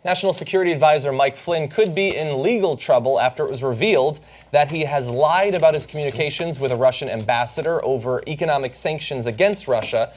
National Security Advisor Mike Flynn could be in legal trouble after it was revealed that he has lied about his communications with a Russian ambassador over economic sanctions against Russia,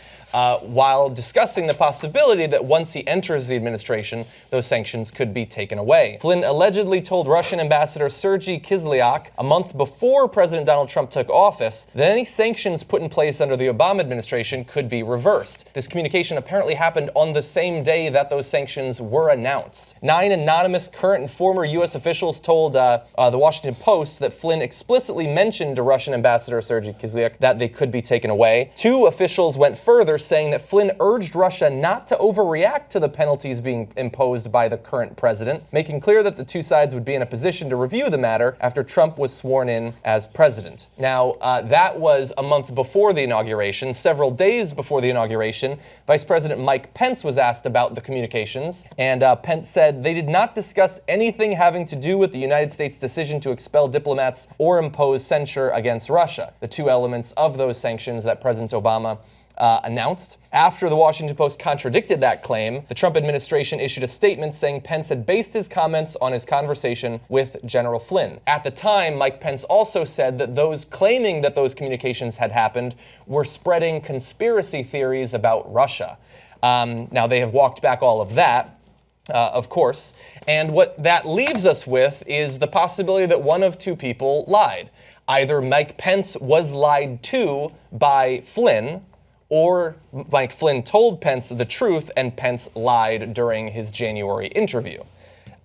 while discussing the possibility that once he enters the administration, those sanctions could be taken away. Flynn allegedly told Russian Ambassador Sergey Kislyak a month before President Donald Trump took office that any sanctions put in place under the Obama administration could be reversed. This communication apparently happened on the same day that those sanctions were announced. 9 anonymous current and former U.S. officials told the Washington Post that Flynn explicitly mentioned to Russian Ambassador Sergey Kislyak that they could be taken away. 2 officials went further, saying that Flynn urged Russia not to overreact to the penalties being imposed by the current president, making clear that the 2 sides would be in a position to review the matter after Trump was sworn in as president. Now, that was a month before the inauguration. Several days before the inauguration, Vice President Mike Pence was asked about the communications, and Pence said they did not discuss anything having to do with the United States' decision to expel diplomats or impose censure against Russia, the 2 elements of those sanctions that President Obama announced. After the Washington Post contradicted that claim, the Trump administration issued a statement saying Pence had based his comments on his conversation with General Flynn. At the time, Mike Pence also said that those claiming that those communications had happened were spreading conspiracy theories about Russia. Now, they have walked back all of that, of course, and what that leaves us with is the possibility that one of 2 people lied. Either Mike Pence was lied to by Flynn, or Mike Flynn told Pence the truth and Pence lied during his January interview.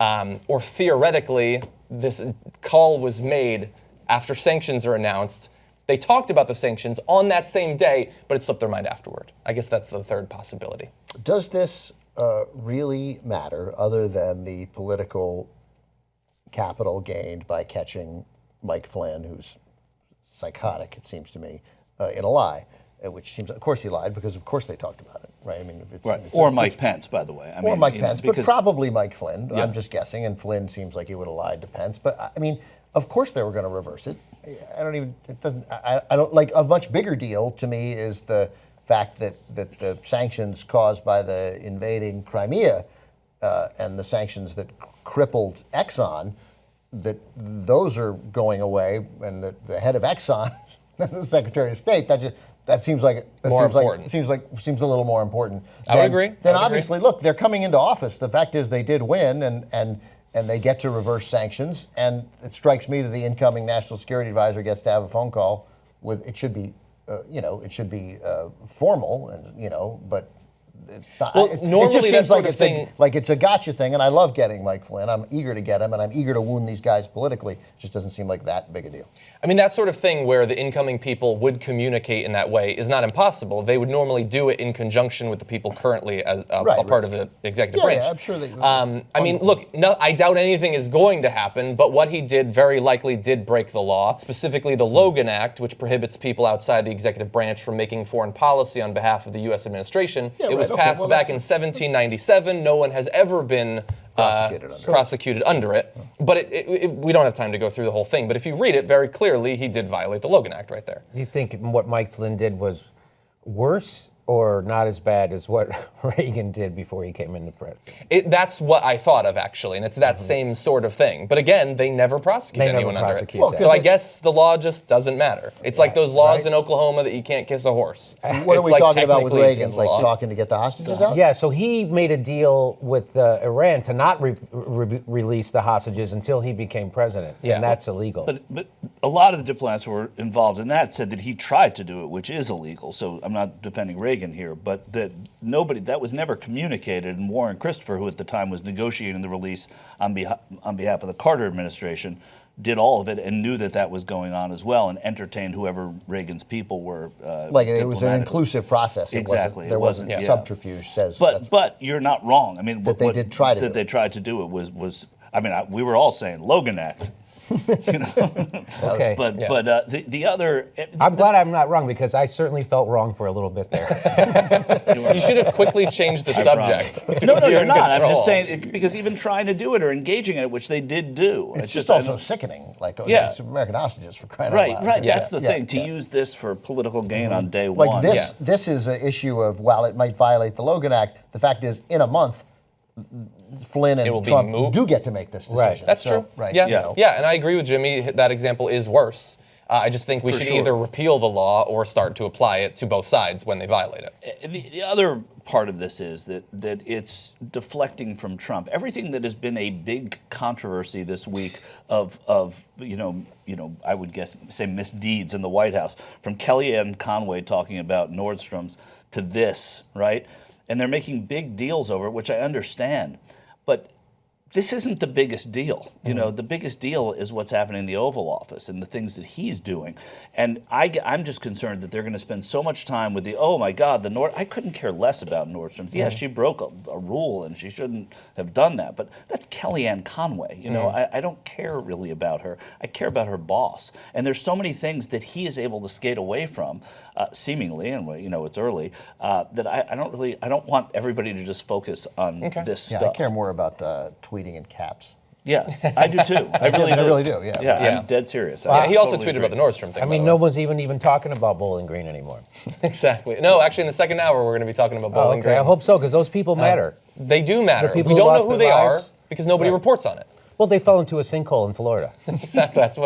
Or theoretically, this call was made after sanctions are announced. They talked about the sanctions on that same day, but it slipped their mind afterward. I guess that's the third possibility. Does this really matter, other than the political capital gained by catching Mike Flynn, who's psychotic, it seems to me, in a lie? Which seems, of course, he lied because, of course, they talked about it, right? I mean, right. Or Mike Pence, by the way. Or Mike Pence, but probably Mike Flynn. Yeah. I'm just guessing, and Flynn seems like he would have lied to Pence. But I mean, of course, they were going to reverse it. I don't like a much bigger deal to me is the fact that the sanctions caused by the invading Crimea and the sanctions that crippled Exxon, that those are going away, and the head of Exxon, the Secretary of State, that seems like seems a little more important. I would agree. Then obviously, look, they're coming into office. The fact is, they did win, and they get to reverse sanctions. And it strikes me that the incoming National Security Advisor gets to have a phone call with. It should be, formal, and but. Normally it just seems like it's thing, like it's a gotcha thing, and I love getting Mike Flynn. I'm eager to get him, and I'm eager to wound these guys politically. It just doesn't seem like that big a deal. I mean, that sort of thing where the incoming people would communicate in that way is not impossible. They would normally do it in conjunction with the people currently as a part of the executive branch. Yeah, I'm sure they. I mean, look, no, I doubt anything is going to happen, but what he did very likely did break the law, specifically the Logan Act, which prohibits people outside the executive branch from making foreign policy on behalf of the U.S. administration. Yeah, it was passed back in 1797. No one has ever been prosecuted under it. But we don't have time to go through the whole thing. But if you read it very clearly, he did violate the Logan Act right there. You think what Mike Flynn did was worse or not as bad as what Reagan did before he came into president? That's what I thought of, actually, and it's that same sort of thing. But again, they never prosecute anyone under it. Well, so I guess the law just doesn't matter. It's like those laws in Oklahoma that you can't kiss a horse. What are we talking about with Reagan? Like talking to get the hostages out? Yeah, so he made a deal with Iran to not release the hostages until he became president, and that's illegal. But a lot of the diplomats who were involved in that said that he tried to do it, which is illegal. So I'm not defending Reagan here, but that was never communicated. And Warren Christopher, who at the time was negotiating the release on behalf of the Carter administration, did all of it and knew that was going on as well, and entertained whoever Reagan's people were. Like it was an inclusive process. Exactly, there wasn't subterfuge. But you're not wrong. I mean, that they did try to that they tried to do it was. I mean, we were all saying Logan Act. Okay. But the other. I'm glad I'm not wrong, because I certainly felt wrong for a little bit there. You should have quickly changed the subject. No, you're not. I'm just saying, because even trying to do it or engaging in it, which they did do. It's just also sickening. Like, it's American hostages for crying out loud. Right. That's the thing. To use this for political gain on day one. Like this is an issue of, while it might violate the Logan Act, the fact is, in a month, Flynn will and be Trump moot. do get to make this decision. That's So, true. Right. Yeah. you know. Yeah, and I agree with Jimmy. That example is worse. I just think we For should sure. either repeal the law or start to apply it to both sides when they violate it. The other part of this is that it's deflecting from Trump. Everything that has been a big controversy this week of I would say misdeeds in the White House, from Kellyanne Conway talking about Nordstrom's to this, right? And they're making big deals over it, which I understand, but this isn't the biggest deal. The biggest deal is what's happening in the Oval Office and the things that he's doing. And I'm just concerned that they're going to spend so much time with oh my God, I couldn't care less about Nordstrom's. Yes, she broke a rule and she shouldn't have done that, but that's Kellyanne Conway. I don't care really about her. I care about her boss. And there's so many things that he is able to skate away from, seemingly, and it's early, that I don't want everybody to just focus on this Yeah, stuff. I care more about tweeting in caps. Yeah, I do too. I really do, yeah. Yeah, I'm dead serious. Yeah, he also totally tweeted about the Nordstrom thing. I mean, no one's even talking about Bowling Green anymore. Exactly. No, actually, in the second hour, we're going to be talking about Bowling Green. I hope so, because those people matter. They do matter. The people We who don't know lost who their they are lives. because nobody Right. reports on it. Well, they fell into a sinkhole in Florida. Exactly. That's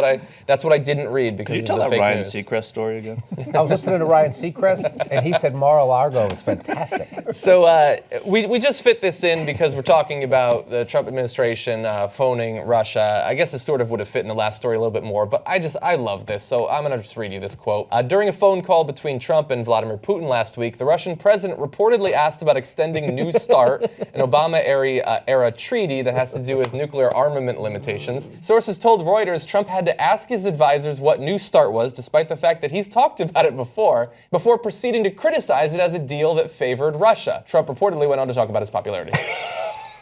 what I didn't read because Can you of tell the that fake Ryan news. Seacrest story again? I was listening to Ryan Seacrest, and he said Mar-a-Lago is fantastic. So we just fit this in because we're talking about the Trump administration phoning Russia. I guess this sort of would have fit in the last story a little bit more, but I love this, so I'm going to just read you this quote. During a phone call between Trump and Vladimir Putin last week, the Russian president reportedly asked about extending New START, an Obama-era treaty that has to do with nuclear armament limitations. Sources told Reuters Trump had to ask his advisors what New START was, despite the fact that he's talked about it before proceeding to criticize it as a deal that favored Russia. Trump reportedly went on to talk about his popularity.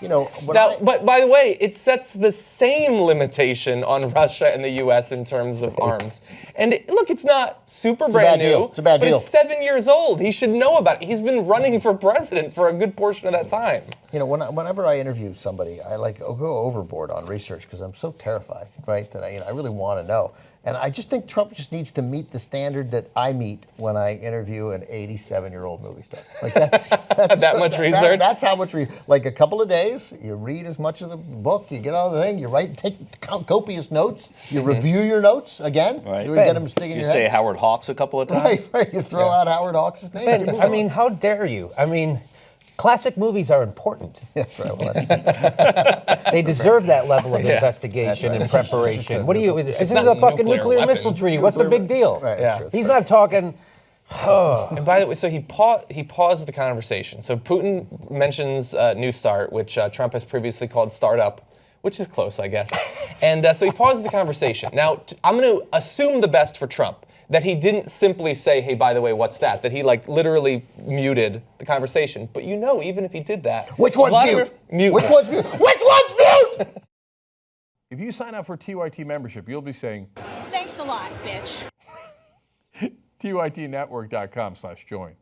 But by the way, it sets the same limitation on Russia and the U.S. in terms of arms. And look, it's not super brand new, It's a bad but deal. it's 7 years old. He should know about it. He's been running for president for a good portion of that time. Whenever I interview somebody, I go overboard on research because I'm so terrified, right? That I really want to know. And I just think Trump just needs to meet the standard that I meet when I interview an 87-year-old movie star. Like that's That much research? That's how much like a couple of days, you read as much of the book, you get all the thing, you take copious notes, you review your notes again, Right. you would get them sticking in You your say head. Howard Hawks a couple of times. Right. You throw out Howard Hawks' name. and you Ben, move I on. mean, how dare you? I mean, classic movies are important. That's right, well, that's- They deserve that level of Yeah, investigation that's and right. preparation. What do you? This is not a fucking nuclear nuclear missile weapons. treaty. What's the big deal? Right, Yeah. sure. He's not talking. And by the way, so he paused the conversation. So Putin mentions New START, which Trump has previously called Startup, which is close, I guess. And so he pauses the conversation. Now, I'm going to assume the best for Trump, that he didn't simply say, hey, by the way, what's that? That he literally muted the conversation. But even if he did that. Which one's mute? Which one's mute? Which one's mute? If you sign up for TYT membership, you'll be saying Thanks a lot, bitch. tytnetwork.com/join.